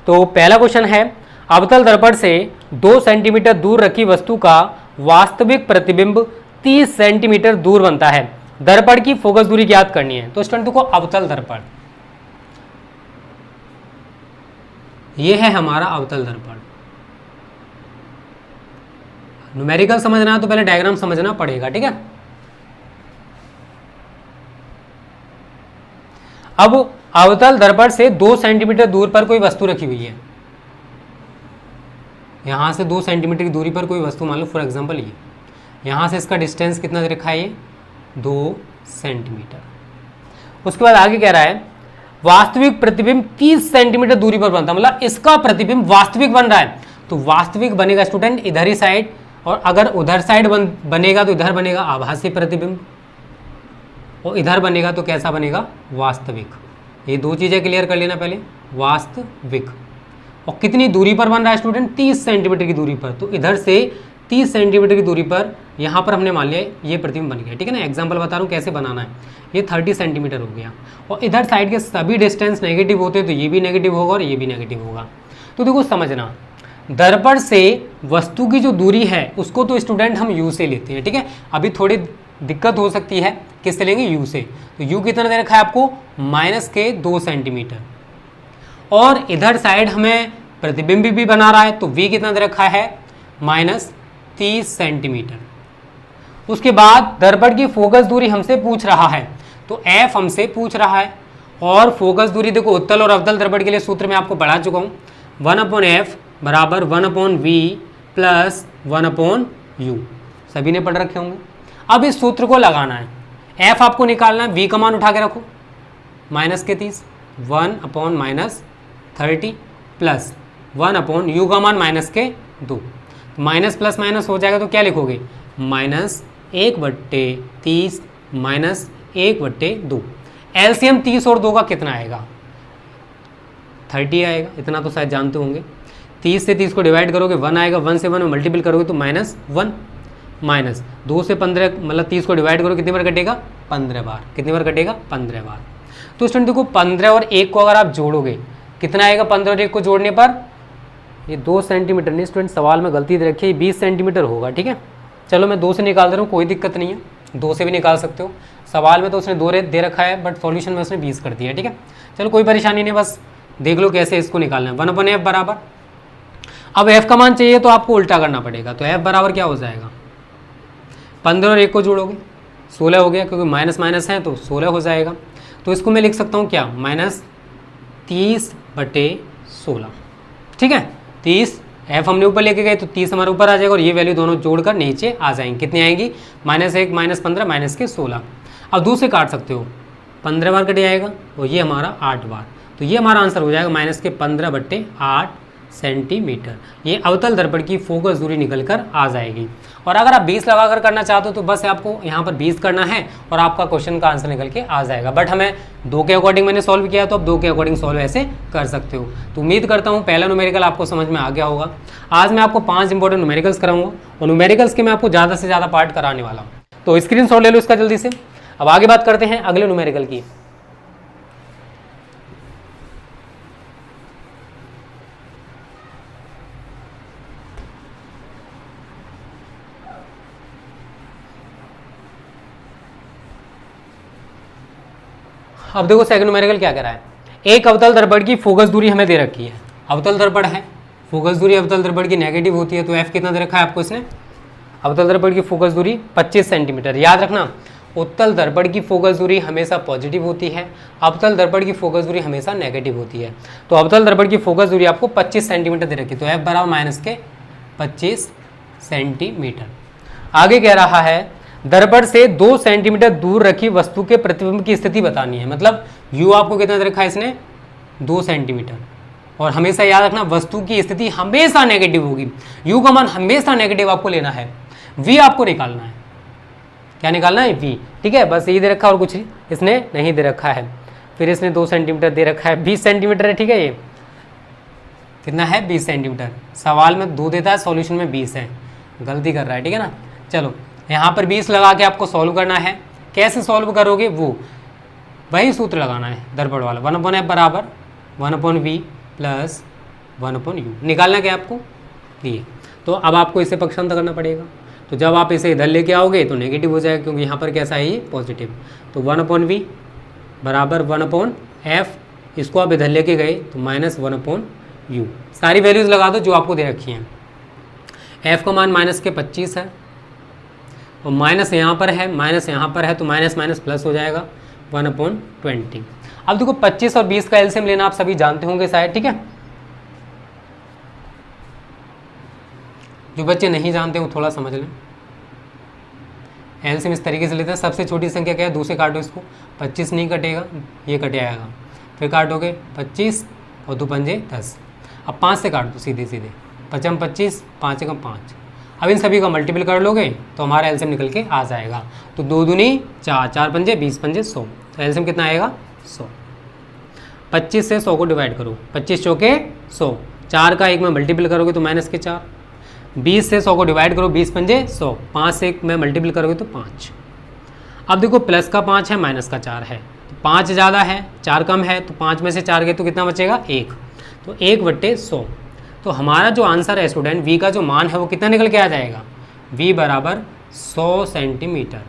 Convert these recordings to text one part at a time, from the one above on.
तो पहला क्वेश्चन है, अवतल दर्पण से 2 सेंटीमीटर दूर रखी वस्तु का वास्तविक प्रतिबिंब 30 सेंटीमीटर दूर बनता है, दर्पण की फोकस दूरी ज्ञात करनी है। तो स्टूडेंट देखो, अवतल दर्पण, ये है हमारा अवतल दर्पण। न्यूमेरिकल समझना है तो पहले डायग्राम समझना पड़ेगा, ठीक है। अब अवतल दर्पण से 2 सेंटीमीटर दूर पर कोई वस्तु रखी हुई है, यहां से 2 सेंटीमीटर की दूरी पर कोई वस्तु, मान लो फॉर एग्जांपल ये, यहां से इसका डिस्टेंस कितना दे रखा है, ये 2 सेंटीमीटर। उसके बाद आगे कह रहा है वास्तविक प्रतिबिंब 30 सेंटीमीटर दूरी पर बनता है, मतलब इसका प्रतिबिंब वास्तविक बन रहा है। तो वास्तविक बनेगा स्टूडेंट इधर ही साइड, और अगर उधर साइड बनेगा तो इधर बनेगा आभासी प्रतिबिंब, और इधर बनेगा तो कैसा बनेगा, वास्तविक। ये दो चीज़ें क्लियर कर लेना पहले, वास्तविक। और कितनी दूरी पर बन रहा है स्टूडेंट, 30 सेंटीमीटर की दूरी पर। तो इधर से 30 सेंटीमीटर की दूरी पर यहाँ पर हमने मान लिया ये प्रतिबिंब बन गया, ठीक है ना। एग्जाम्पल बता रहा हूँ कैसे बनाना है। ये 30 सेंटीमीटर हो गया, और इधर साइड के सभी डिस्टेंस नेगेटिव होते हैं, तो ये भी नेगेटिव होगा और ये भी नेगेटिव होगा। तो देखो समझना, दर्पण से वस्तु की जो दूरी है उसको तो स्टूडेंट हम u से लेते हैं, ठीक है। अभी थोड़ी दिक्कत हो सकती है, किससे लेंगे, u से। तो u कितना दे रखा है आपको, -2 सेंटीमीटर, और इधर साइड हमें प्रतिबिंब भी बना रहा है, तो v कितना दे रखा है, -30 सेंटीमीटर। उसके बाद दर्पण की फोकस दूरी हमसे पूछ रहा है, तो f हमसे पूछ रहा है, और फोकस दूरी देखो उत्तल और अवतल दर्पण के लिए सूत्र में आपको पढ़ा चुका हूँ, 1/f बराबर 1/v प्लस 1/u, सभी ने पढ़ रखे होंगे। अब इस सूत्र को लगाना है, f आपको निकालना है, v का मान उठा के रखो -30, 1/-30 प्लस 1/u का मान -2, माइनस प्लस माइनस हो जाएगा तो क्या लिखोगे, -1/30 -1/2। एलसीएम 30 और 2 का कितना आएगा, 30 आएगा, इतना तो शायद जानते होंगे। 30 से 30 को डिवाइड करोगे 1 आएगा, 1 से 1 मल्टीपल करोगे तो -1, माइनस 2 से 15 मतलब 30 को डिवाइड करोगे कितनी बार कटेगा, 15 बार। कितनी बार कटेगा, 15 बार। तो स्टूडेंट देखो 15 और 1 को अगर आप जोड़ोगे कितना आएगा, 15 और 1 को जोड़ने पर ये 2 सेंटीमीटर नहीं स्टूडेंट, सवाल में गलती दे रखी है, 20 सेंटीमीटर होगा, ठीक है। चलो मैं 2 से निकाल दे रहा हूँ, कोई दिक्कत नहीं है, 2 से भी निकाल सकते हो। सवाल में तो उसने 2 दे रखा है, बट सॉल्यूशन में उसने 20 कर दिया है, ठीक है। चलो कोई परेशानी नहीं, बस देख लो कैसे इसको निकालना है। 1/f बराबर, अब f का मान चाहिए तो आपको उल्टा करना पड़ेगा। तो f बराबर क्या हो जाएगा, 15 और 1 को जोड़ोगे 16 हो गया, क्योंकि माइनस माइनस है तो 16 हो जाएगा। तो इसको मैं लिख सकता हूँ क्या, -30/16, ठीक है। 30 f हमने ऊपर लेके गए तो 30 हमारे ऊपर आ जाएगा, और ये वैल्यू दोनों जोड़कर नीचे आ जाएंगी। कितनी आएंगी, -1 -15 -16। अब 2 से काट सकते हो, 15 बार कट जाएगा, और ये हमारा 8 बार। तो ये हमारा आंसर हो जाएगा -15/8 सेंटीमीटर। ये अवतल दर्पण की फोकस दूरी निकल कर आ जाएगी। और अगर आप 20 लगाकर करना चाहते हो तो बस आपको यहाँ पर 20 करना है और आपका क्वेश्चन का आंसर निकल के आ जाएगा। बट हमें 2 के अकॉर्डिंग मैंने सॉल्व किया, तो अब 2 के अकॉर्डिंग सॉल्व ऐसे कर सकते हो। तो उम्मीद करता हूँ पहला न्यूमेरिकल आपको समझ में आ गया होगा। आज मैं आपको 5 इंपॉर्टेंट न्यूमेरिकल्स कराऊंगा, और न्यूमेरिकल्स के मैं आपको ज़्यादा से ज़्यादा पार्ट कराने वाला हूँ। तो स्क्रीनशॉट ले लो इसका जल्दी से। अब आगे बात करते हैं अगले न्यूमेरिकल की। अब देखो सेकंड न्यूमेरिकल क्या कह रहा है, एक अवतल दर्पण की फोकस दूरी हमें दे रखी है। अवतल दर्पण है, फोकस दूरी अवतल दर्पण की नेगेटिव होती है, तो f कितना दे रखा है आपको इसने, अवतल दर्पण की फोकस दूरी 25 सेंटीमीटर। याद रखना, उत्तल दर्पण की फोकस दूरी हमेशा पॉजिटिव होती है, अवतल दर्पण की फोकस दूरी हमेशा नेगेटिव होती है। तो अवतल दर्पण की फोकस दूरी आपको 25 सेंटीमीटर दे रखी है, तो f बराबर -25 सेंटीमीटर। आगे कह रहा है दर्पण से 2 सेंटीमीटर दूर रखी वस्तु के प्रतिबिंब की स्थिति बतानी है। मतलब u आपको कितना दे रखा है इसने, 2 सेंटीमीटर। और हमेशा याद रखना वस्तु की स्थिति हमेशा नेगेटिव होगी, u का मान हमेशा नेगेटिव आपको लेना है। v आपको निकालना है, क्या निकालना है, v, ठीक है। बस ये दे रखा है और कुछ इसने नहीं दे रखा है। फिर इसने 2 सेंटीमीटर दे रखा है, 20 सेंटीमीटर है, ठीक है। ये कितना है, 20 सेंटीमीटर। सवाल में 2 देता है, सॉल्यूशन में 20 है, गलती कर रहा है, ठीक है ना। चलो यहाँ पर 20 लगा के आपको सॉल्व करना है। कैसे सॉल्व करोगे, वो वही सूत्र लगाना है दर्पण वाला, 1/f बराबर 1/v प्लस 1/u। निकालना क्या है आपको, ये। तो अब आपको इसे पक्षांतर करना पड़ेगा। तो जब आप इसे इधर लेके आओगे तो नेगेटिव हो जाएगा, क्योंकि यहाँ पर कैसा है, ये पॉजिटिव। तो 1/v बराबर 1/f, इसको आप इधर लेके गए तो -1/u। सारी वैल्यूज़ लगा दो जो आपको दे रखी हैं। f का मान माइनस के 25 है, और माइनस यहाँ पर है, माइनस यहाँ पर है, तो माइनस माइनस प्लस हो जाएगा 1/20। अब देखो 25 और 20 का एलसीएम लेना आप सभी जानते होंगे शायद, ठीक है। जो बच्चे नहीं जानते वो थोड़ा समझ लें। एलसीएम इस तरीके से लेते हैं, सबसे छोटी संख्या क्या है, 2 से काटो इसको, 25 नहीं कटेगा, ये कट आएगा, फिर काटोगे 25 और 2 पंजे 10। अब 5 से काट दो सीधे सीधे, 5 25, 5 एकम 5। अब इन सभी का मल्टीपल कर लोगे तो हमारा एलसीएम निकल के आ जाएगा। तो 2 दूनी 4, 4 पंजे 20 पंजे 100, तो एलसीएम कितना आएगा 100। 25 से 100 को डिवाइड करो, 25 चौके 100, 4 का 1 में मल्टीपल करोगे तो माइनस के 4। 20 से 100 को डिवाइड करो, 20 पंजे 100, 5 से 1 में मल्टीपल करोगे तो 5। अब देखो प्लस का 5 है, माइनस का 4 है, तो 5 ज़्यादा है 4 कम है, तो 5 में से 4 गए तो कितना बचेगा 1, तो 1/100। तो हमारा जो आंसर है स्टूडेंट, v का जो मान है वो कितना निकल के आ जाएगा, v बराबर 100 सेंटीमीटर।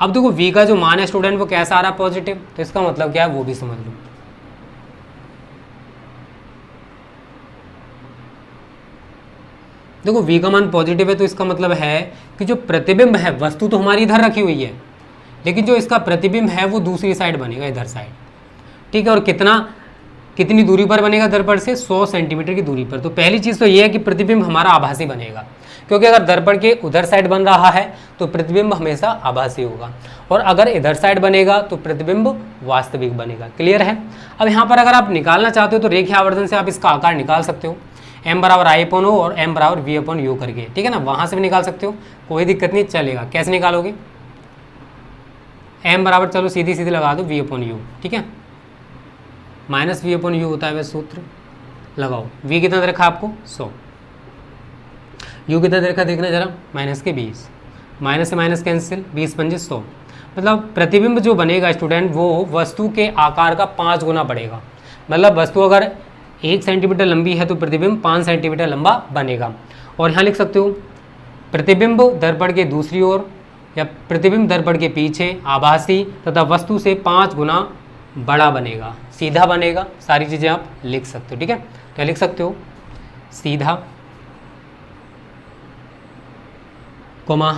अब देखो v का जो मान है स्टूडेंट वो कैसा आ रहा है, पॉजिटिव, तो इसका मतलब क्या है वो भी समझ लो। देखो v का मान पॉजिटिव है तो इसका मतलब है कि जो प्रतिबिंब है, वस्तु तो हमारी इधर रखी हुई है, लेकिन जो इसका प्रतिबिंब है वो दूसरी साइड बनेगा, इधर साइड, ठीक है। और कितनी दूरी पर बनेगा दर्पण से, 100 सेंटीमीटर की दूरी पर। तो पहली चीज़ तो ये है कि प्रतिबिंब हमारा आभासी बनेगा, क्योंकि अगर दर्पण के उधर साइड बन रहा है तो प्रतिबिंब हमेशा आभासी होगा, और अगर इधर साइड बनेगा तो प्रतिबिंब वास्तविक बनेगा। क्लियर है। अब यहाँ पर अगर आप निकालना चाहते हो तो रेखीय आवर्धन से आप इसका आकार निकाल सकते हो, m बराबर I/O और m बराबर V/U करके, ठीक है ना, वहाँ से भी निकाल सकते हो, कोई दिक्कत नहीं, चलेगा। कैसे निकालोगे, m बराबर चलो सीधी सीधी लगा दो V/U, ठीक है, माइनस V/U होता है वह सूत्र, लगाओ। v कितना दे रखा आपको 100, u कितना दे रखा देखना जरा, माइनस के 20, माइनस से माइनस कैंसिल, 20 पंजे 100। मतलब प्रतिबिंब जो बनेगा स्टूडेंट वो वस्तु के आकार का 5 गुना बढ़ेगा। मतलब वस्तु अगर 1 सेंटीमीटर लंबी है तो प्रतिबिंब 5 सेंटीमीटर लंबा बनेगा। और यहाँ लिख सकते हो प्रतिबिंब दर्पण के दूसरी ओर या प्रतिबिंब दर्पण के पीछे आभासी तथा वस्तु से 5 गुना बड़ा बनेगा, सीधा बनेगा। सारी चीज़ें आप लिख सकते हो, ठीक है। तो लिख सकते हो सीधा, कोमा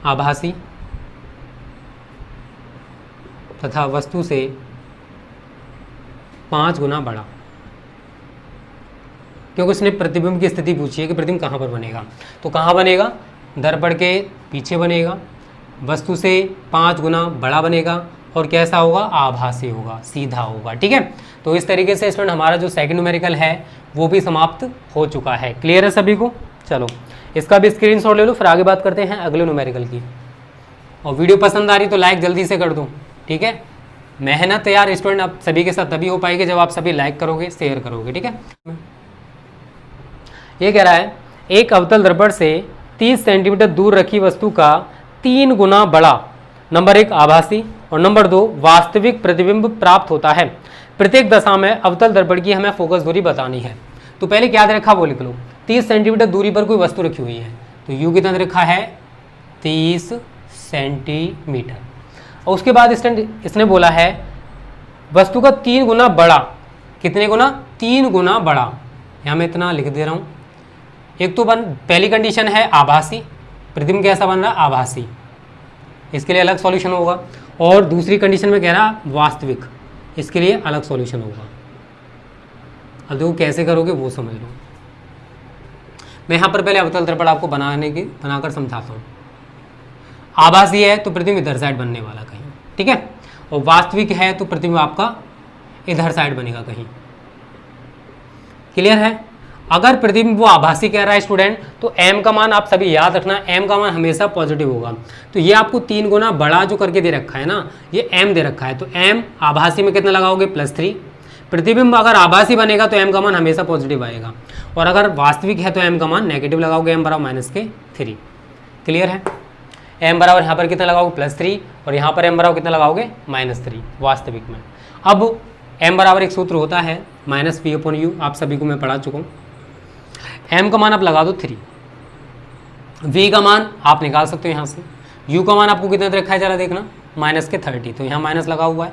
आभासी तथा वस्तु से 5 गुना बड़ा, क्योंकि उसने प्रतिबिंब की स्थिति पूछी है कि प्रतिबिंब कहाँ पर बनेगा। तो कहाँ बनेगा, दर्पण के पीछे बनेगा, वस्तु से 5 गुना बड़ा बनेगा, और कैसा होगा, आभासी होगा, सीधा होगा, ठीक है। तो इस तरीके से स्टूडेंट हमारा जो सेकंड न्यूमेरिकल है वो भी समाप्त हो चुका है। क्लियर है सभी को। चलो इसका भी स्क्रीनशॉट ले लो, फिर आगे बात करते हैं अगले न्यूमेरिकल की। और वीडियो पसंद आ रही तो लाइक जल्दी से कर दो, ठीक है। मेहनत यार स्टूडेंट आप सभी के साथ तभी हो पाएगी जब आप सभी लाइक करोगे, शेयर करोगे, ठीक है। ये कह रहा है एक अवतल दर्पण से 30 सेंटीमीटर दूर रखी वस्तु का 3 गुना बड़ा, नंबर 1 आभासी और नंबर 2 वास्तविक प्रतिबिंब प्राप्त होता है। प्रत्येक दशा में अवतल दर्पण की हमें फोकस दूरी बतानी है। तो पहले क्या दे रखा वो लिख लो, 30 सेंटीमीटर दूरी पर कोई वस्तु रखी हुई है, तो यू कितना दे रखा है 30 सेंटीमीटर। और उसके बाद इसने बोला है वस्तु का 3 गुना बड़ा, कितने गुना, 3 गुना बड़ा। यहाँ मैं इतना लिख दे रहा हूँ। एक तो पहली कंडीशन है आभासी, प्रतिबिंब कैसा बन रहा, आभासी, इसके लिए अलग सॉल्यूशन होगा। और दूसरी कंडीशन में कह रहा वास्तविक, इसके लिए अलग सॉल्यूशन होगा। अब देखो कैसे करोगे वो समझ लो। मैं यहाँ पर पहले अवतल दर्पण आपको बनाकर समझाता हूँ। आभासी है तो प्रतिबिंब इधर साइड बनने वाला कहीं, ठीक है, और वास्तविक है तो प्रतिबिंब आपका इधर साइड बनेगा कहीं। क्लियर है। अगर प्रतिबिंब वो आभासी कह रहा है स्टूडेंट तो m का मान आप सभी याद रखना, m का मान हमेशा पॉजिटिव होगा। तो ये आपको 3 गुना बड़ा जो करके दे रखा है ना, ये m दे रखा है, तो m आभासी में कितना लगाओगे +3। प्रतिबिंब अगर आभासी बनेगा तो m का मान हमेशा पॉजिटिव आएगा, और अगर वास्तविक है तो m का मान नेगेटिव लगाओगे, m बराबर -3। क्लियर है। m बराबर यहाँ पर कितना लगाओगे +3, और यहाँ पर m बराबर कितना लगाओगे -3 वास्तविक में। अब m बराबर एक सूत्र होता है -V/U, आप सभी को मैं पढ़ा चुका हूँ, m का मान आप लगा दो 3, v का मान आप निकाल सकते हो यहाँ से, u का मान आपको कितना दे रखा है जरा देखना -30, तो यहाँ माइनस लगा हुआ है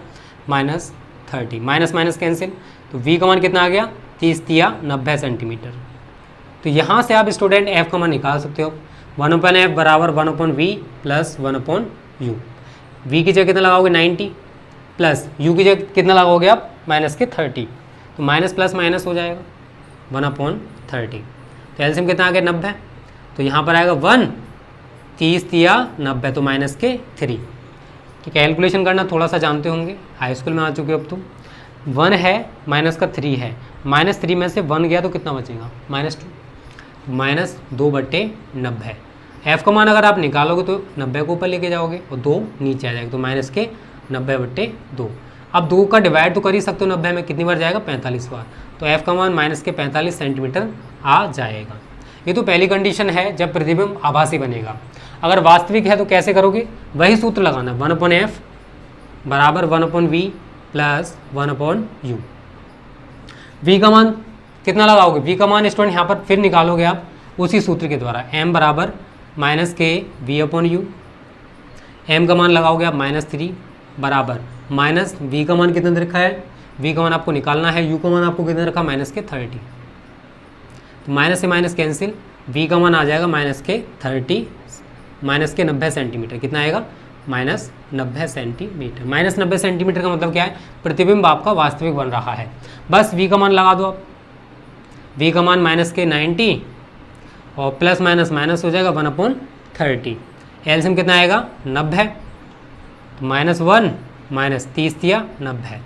-30, माइनस माइनस कैंसिल, तो v का मान कितना आ गया 30×90 सेंटीमीटर। तो यहाँ से आप स्टूडेंट f का मान निकाल सकते हो, 1/f बराबर 1/v प्लस 1/u। v की जगह कितना लगाओगे 90 प्लस u की जगह कितना लगाओगे आप -30, तो माइनस प्लस माइनस हो जाएगा 1/30, तो एलसीएम कितना आ गया 90, तो यहाँ पर आएगा 1, 30×90 तो -3। तो कैलकुलेशन करना थोड़ा सा जानते होंगे, हाई स्कूल में आ चुके हो अब तुम। 1 है -3 है, -3 में से 1 गया तो कितना बचेगा -2, -2/90। f का मान अगर आप निकालोगे तो 90 को ऊपर लेके जाओगे और 2 नीचे आ जाएगा, तो -90/2। अब 2 का डिवाइड तो कर ही सकते हो 90 में, कितनी बार जाएगा 45 बार, तो f का मान -45 सेंटीमीटर आ जाएगा। ये तो पहली कंडीशन है जब प्रतिबिंब आभासी बनेगा। अगर वास्तविक है तो कैसे करोगे, वही सूत्र लगाना, 1/f बराबर 1/v प्लस 1/u। v का मान कितना लगाओगे, v का मान स्टूडेंट यहाँ पर फिर निकालोगे आप उसी सूत्र के द्वारा, m बराबर -kv/u, m का मान लगाओगे आप -3 बराबर -v का मान कितना दे रखा है, v का मान आपको निकालना है, u का मान आपको कितना रखा -30, तो माइनस से माइनस कैंसिल, v का मान आ जाएगा -30, -90 सेंटीमीटर, कितना आएगा -90 सेंटीमीटर। -90 सेंटीमीटर का मतलब क्या है, प्रतिबिंब आपका वास्तविक बन रहा है। बस v का मान लगा दो आप, v का मान -90 और प्लस माइनस माइनस हो जाएगा 1/30, एलसीएम कितना आएगा 90, -1 -30×90,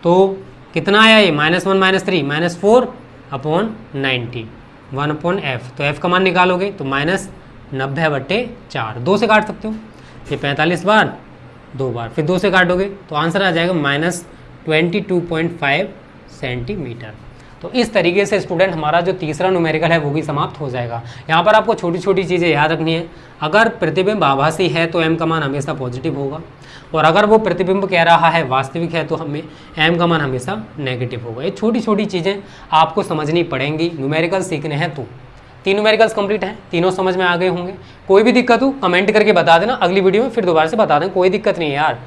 तो कितना आया ये -1 -3 -4/90, 1/f, तो f का मान निकालोगे तो -90/4, 2 से काट सकते हो, ये 45 बार 2 बार, फिर 2 से काटोगे तो आंसर आ जाएगा -22.5 सेंटीमीटर। तो इस तरीके से स्टूडेंट हमारा जो तीसरा न्यूमेरिकल है वो भी समाप्त हो जाएगा। यहाँ पर आपको छोटी छोटी चीज़ें याद रखनी है, अगर प्रतिबिंब आभासी है तो m का मान हमेशा पॉजिटिव होगा, और अगर वो प्रतिबिंब कह रहा है वास्तविक है तो हमें m का मान हमेशा नेगेटिव होगा। ये छोटी छोटी चीज़ें आपको समझनी पड़ेंगी, न्यूमेरिकल सीखने हैं तो। 3 न्यूमेरिकल्स कंप्लीट हैं, तीनों समझ में आ गए होंगे। कोई भी दिक्कत हो कमेंट करके बता देना, अगली वीडियो में फिर दोबारा से बता दें, कोई दिक्कत नहीं है यार,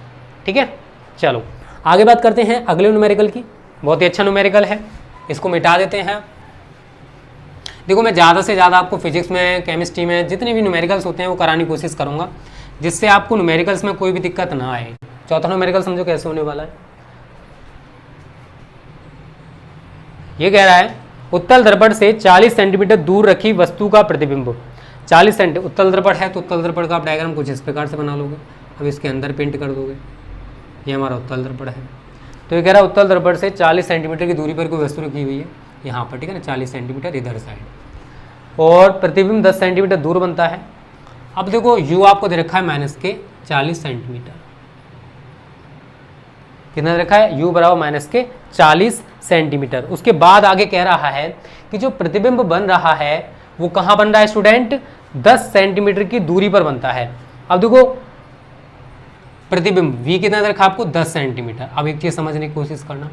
ठीक है। चलो आगे बात करते हैं अगले न्यूमेरिकल की, बहुत ही अच्छा न्यूमेरिकल है, इसको मिटा देते हैं। देखो मैं ज़्यादा से ज़्यादा आपको फिजिक्स में, केमिस्ट्री में जितने भी न्यूमेरिकल्स होते हैं वो कराने की कोशिश करूँगा, जिससे आपको न्यूमेरिकल्स में कोई भी दिक्कत ना आए। चौथा न्यूमेरिकल समझो कैसे होने वाला है। ये कह रहा है उत्तल दर्पण से 40 सेंटीमीटर दूर रखी वस्तु का प्रतिबिंब, 40 सेंटीमीटर उत्तल दर्पण है तो उत्तल दर्पण का आप डायग्राम कुछ इस प्रकार से बना लोगे, अब इसके अंदर पेंट कर दोगे, ये हमारा उत्तल दर्पण है। तो ये कह रहा है उत्तल दर्पण से 40 सेंटीमीटर की दूरी पर कोई वस्तु रखी हुई है यहाँ पर, ठीक है ना, 40 सेंटीमीटर इधर साइड, और प्रतिबिंब 10 सेंटीमीटर दूर बनता है। अब देखो u आपको दे रखा है -40 सेंटीमीटर, कितना दे रखा है, u बराबर -40 सेंटीमीटर। उसके बाद आगे कह रहा है कि जो प्रतिबिंब बन रहा है वो कहाँ बन रहा है स्टूडेंट, 10 सेंटीमीटर की दूरी पर बनता है। अब देखो प्रतिबिंब v कितना दे रखा आपको 10 सेंटीमीटर। अब एक चीज़ समझने की कोशिश करना,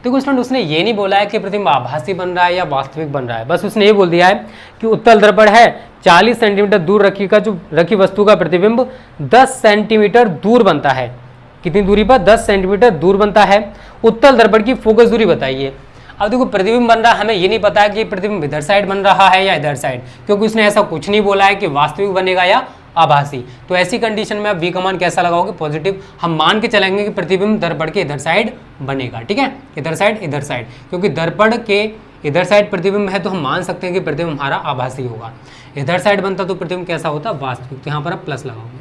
देखो स्टूडेंट उसने ये नहीं बोला है कि प्रतिबिंब आभासी बन रहा है या वास्तविक बन रहा है, बस उसने ये बोल दिया है कि उत्तल दर्पण है, 40 सेंटीमीटर दूर रखी वस्तु का प्रतिबिंब 10 सेंटीमीटर दूर बनता है। कितनी दूरी पर, 10 सेंटीमीटर दूर बनता है। उत्तल दर्पण की फोकस दूरी बताइए। अब देखो प्रतिबिंब बन रहा है, हमें ये नहीं पता है कि प्रतिबिंब इधर साइड बन रहा है या इधर साइड, क्योंकि उसने ऐसा कुछ नहीं बोला है कि वास्तविक बनेगा या आभासी। तो ऐसी कंडीशन में आप v का मान कैसा लगाओगे, पॉजिटिव। हम मान के चलेंगे कि प्रतिबिंब दर्पण के इधर साइड बनेगा, ठीक है, इधर साइड, क्योंकि दर्पण के इधर साइड प्रतिबिंब है तो हम मान सकते हैं कि प्रतिबिंब हमारा आभासी होगा। इधर साइड बनता तो प्रतिबिंब कैसा होता, वास्तविक। तो यहाँ पर आप प्लस लगाओगे।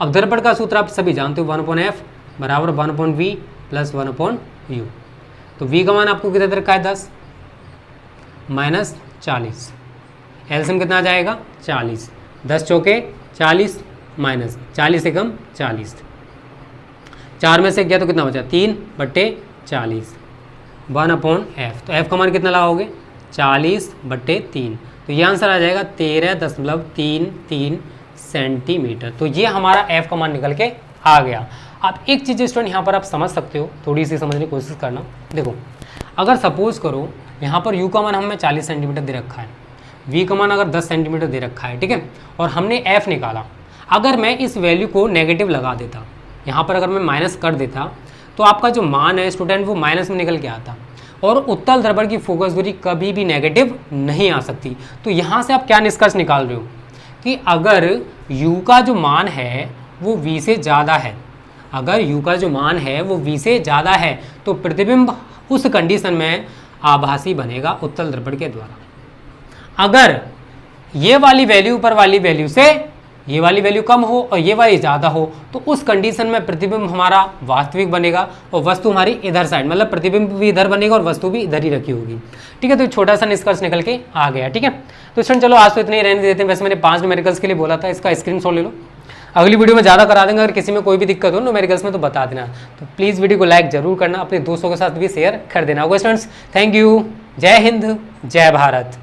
अब दर्पण का सूत्र आप सभी जानते हो, 1/f बराबर 1/v प्लस 1/u। तो v का मान आपको कितना दे रखा है, 10 -40, एलसीएम कितना आ जाएगा 40, 10 चौके 40 माइनस 40 एकम 40, 4 में से गया तो कितना बचा, 3/40, 1/f। तो f का मान कितना लगाओगे, 40/3, तो ये आंसर आ जाएगा 13.33 सेंटीमीटर। तो ये हमारा f का मान निकल के आ गया। अब एक चीज़ स्टूडेंट यहाँ पर आप समझ सकते हो, थोड़ी सी समझने की कोशिश करना। देखो अगर सपोज करो यहाँ पर u का मान हमें 40 सेंटीमीटर दे रखा है, v का मान अगर 10 सेंटीमीटर दे रखा है, ठीक है, और हमने f निकाला, अगर मैं इस वैल्यू को नेगेटिव लगा देता, यहाँ पर अगर मैं माइनस कर देता तो आपका जो मान है स्टूडेंट वो माइनस में निकल के आता, और उत्तल दर्पण की फोकस दूरी कभी भी नेगेटिव नहीं आ सकती। तो यहाँ से आप क्या निष्कर्ष निकाल रहे हो कि अगर u का जो मान है वो v से ज़्यादा है, अगर u का जो मान है वो v से ज़्यादा है तो प्रतिबिंब उस कंडीशन में आभासी बनेगा उत्तल दर्पण के द्वारा। अगर ये वाली वैल्यू ऊपर वाली वैल्यू से ये वाली वैल्यू कम हो और ये वाली ज़्यादा हो तो उस कंडीशन में प्रतिबिंब हमारा वास्तविक बनेगा और वस्तु हमारी इधर साइड, मतलब प्रतिबिंब भी इधर बनेगा और वस्तु भी इधर ही रखी होगी। ठीक है, तो छोटा सा निष्कर्ष निकल के आ गया। ठीक है, तो स्टूडेंट चलो आज तो इतने ही रहने देते हैं। वैसे मैंने 5 न्यूमेरिकल्स के लिए बोला था, इसका स्क्रीनशॉट ले लो, अगली वीडियो में ज़्यादा करा देंगे। अगर किसी में कोई भी दिक्कत हो न्यूमेरिकल्स में तो बता देना। तो प्लीज़ वीडियो को लाइक जरूर करना, अपने दोस्तों के साथ भी शेयर कर देना। ओके स्टूडेंट्स, थैंक यू, जय हिंद, जय भारत।